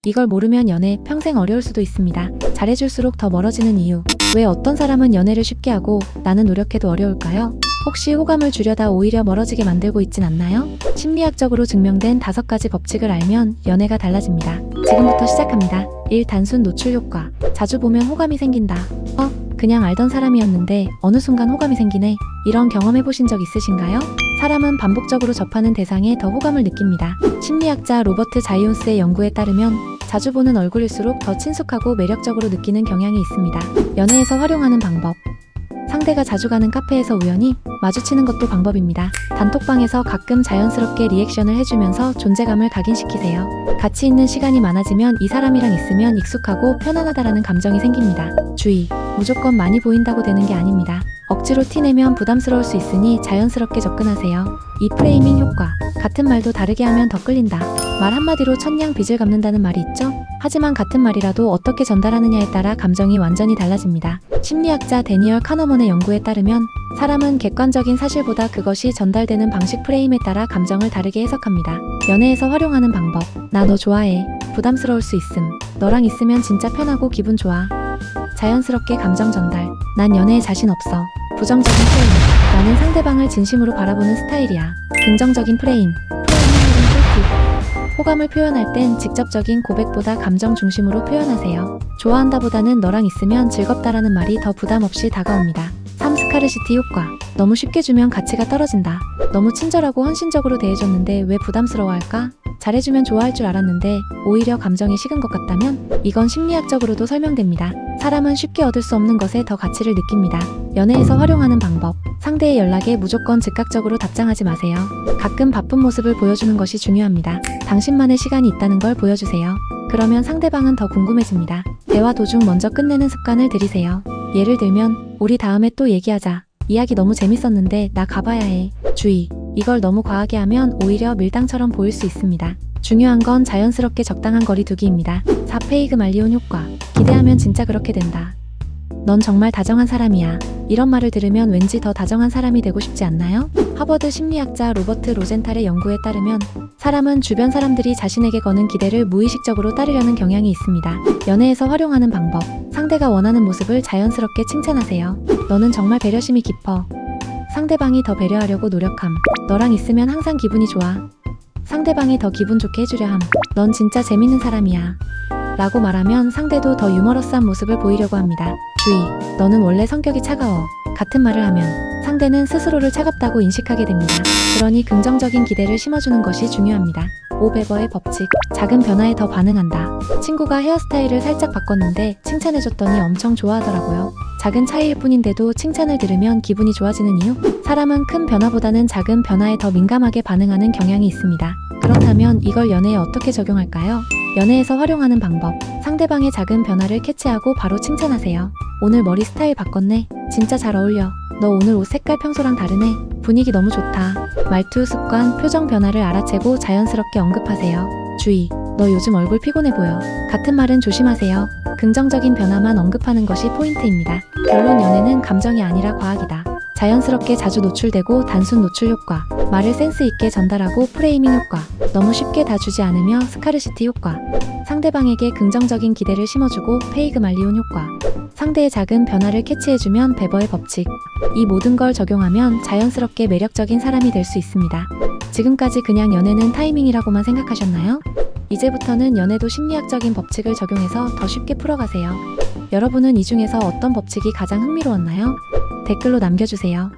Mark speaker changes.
Speaker 1: 이걸 모르면 연애 평생 어려울 수도 있습니다. 잘해줄수록 더 멀어지는 이유. 왜 어떤 사람은 연애를 쉽게 하고 나는 노력해도 어려울까요? 혹시 호감을 주려다 오히려 멀어지게 만들고 있진 않나요? 심리학적으로 증명된 5가지 법칙을 알면 연애가 달라집니다. 지금부터 시작합니다. 1. 단순 노출 효과. 자주 보면 호감이 생긴다. 그냥 알던 사람이었는데 어느 순간 호감이 생기네. 이런 경험해보신 적 있으신가요? 사람은 반복적으로 접하는 대상에 더 호감을 느낍니다. 심리학자 로버트 자이온스의 연구에 따르면 자주 보는 얼굴일수록 더 친숙하고 매력적으로 느끼는 경향이 있습니다. 연애에서 활용하는 방법. 상대가 자주 가는 카페에서 우연히 마주치는 것도 방법입니다. 단톡방에서 가끔 자연스럽게 리액션을 해주면서 존재감을 각인시키세요. 같이 있는 시간이 많아지면 이 사람이랑 있으면 익숙하고 편안하다라는 감정이 생깁니다. 주의! 무조건 많이 보인다고 되는 게 아닙니다. 억지로 티내면 부담스러울 수 있으니 자연스럽게 접근하세요. 이 프레이밍 효과. 같은 말도 다르게 하면 더 끌린다. 말 한마디로 천냥 빚을 갚는다는 말이 있죠? 하지만 같은 말이라도 어떻게 전달하느냐에 따라 감정이 완전히 달라집니다. 심리학자 데니얼 카너먼의 연구에 따르면 사람은 객관적인 사실보다 그것이 전달되는 방식 프레임에 따라 감정을 다르게 해석합니다. 연애에서 활용하는 방법. 나 너 좋아해. 부담스러울 수 있음. 너랑 있으면 진짜 편하고 기분 좋아. 자연스럽게 감정 전달. 난 연애에 자신 없어. 부정적인 프레임. 나는 상대방을 진심으로 바라보는 스타일이야. 긍정적인 프레임. 호감을 표현할 땐 직접적인 고백보다 감정 중심으로 표현하세요. 좋아한다보다는 너랑 있으면 즐겁다라는 말이 더 부담 없이 다가옵니다. 3. 스카르시티 효과. 너무 쉽게 주면 가치가 떨어진다. 너무 친절하고 헌신적으로 대해줬는데 왜 부담스러워할까? 잘해주면 좋아할 줄 알았는데 오히려 감정이 식은 것 같다면 이건 심리학적으로도 설명됩니다. 사람은 쉽게 얻을 수 없는 것에 더 가치를 느낍니다. 연애에서 활용하는 방법. 상대의 연락에 무조건 즉각적으로 답장하지 마세요. 가끔 바쁜 모습을 보여주는 것이 중요합니다. 당신만의 시간이 있다는 걸 보여주세요. 그러면 상대방은 더 궁금해집니다. 대화 도중 먼저 끝내는 습관을 들이세요. 예를 들면 우리 다음에 또 얘기하자. 이야기 너무 재밌었는데 나 가봐야 해. 주의! 이걸 너무 과하게 하면 오히려 밀당처럼 보일 수 있습니다. 중요한 건 자연스럽게 적당한 거리 두기입니다. 4. 페이그말리온 효과. 기대하면 진짜 그렇게 된다. 넌 정말 다정한 사람이야. 이런 말을 들으면 왠지 더 다정한 사람이 되고 싶지 않나요? 하버드 심리학자 로버트 로젠탈의 연구에 따르면 사람은 주변 사람들이 자신에게 거는 기대를 무의식적으로 따르려는 경향이 있습니다. 연애에서 활용하는 방법. 상대가 원하는 모습을 자연스럽게 칭찬하세요. 너는 정말 배려심이 깊어. 상대방이 더 배려하려고 노력함. 너랑 있으면 항상 기분이 좋아. 상대방이 더 기분 좋게 해주려 함. 넌 진짜 재밌는 사람이야. 라고 말하면 상대도 더 유머러스한 모습을 보이려고 합니다. 주의! 너는 원래 성격이 차가워. 같은 말을 하면 상대는 스스로를 차갑다고 인식하게 됩니다. 그러니 긍정적인 기대를 심어주는 것이 중요합니다. 5. 베버의 법칙. 작은 변화에 더 반응한다. 친구가 헤어스타일을 살짝 바꿨는데 칭찬해줬더니 엄청 좋아하더라고요. 작은 차이일 뿐인데도 칭찬을 들으면 기분이 좋아지는 이유? 사람은 큰 변화보다는 작은 변화에 더 민감하게 반응하는 경향이 있습니다. 그렇다면 이걸 연애에 어떻게 적용할까요? 연애에서 활용하는 방법. 상대방의 작은 변화를 캐치하고 바로 칭찬하세요. 오늘 머리 스타일 바꿨네. 진짜 잘 어울려. 너 오늘 옷 색깔 평소랑 다르네. 분위기 너무 좋다. 말투, 습관, 표정 변화를 알아채고 자연스럽게 언급하세요. 주의! 너 요즘 얼굴 피곤해 보여. 같은 말은 조심하세요. 긍정적인 변화만 언급하는 것이 포인트입니다. 결론. 연애는 감정이 아니라 과학이다. 자연스럽게 자주 노출되고 단순 노출 효과. 말을 센스 있게 전달하고 프레이밍 효과. 너무 쉽게 다 주지 않으며 스카르시티 효과. 상대방에게 긍정적인 기대를 심어주고 페이그말리온 효과. 상대의 작은 변화를 캐치해주면 베버의 법칙. 이 모든 걸 적용하면 자연스럽게 매력적인 사람이 될 수 있습니다. 지금까지 그냥 연애는 타이밍이라고만 생각하셨나요? 이제부터는 연애도 심리학적인 법칙을 적용해서 더 쉽게 풀어가세요. 여러분은 이 중에서 어떤 법칙이 가장 흥미로웠나요? 댓글로 남겨주세요.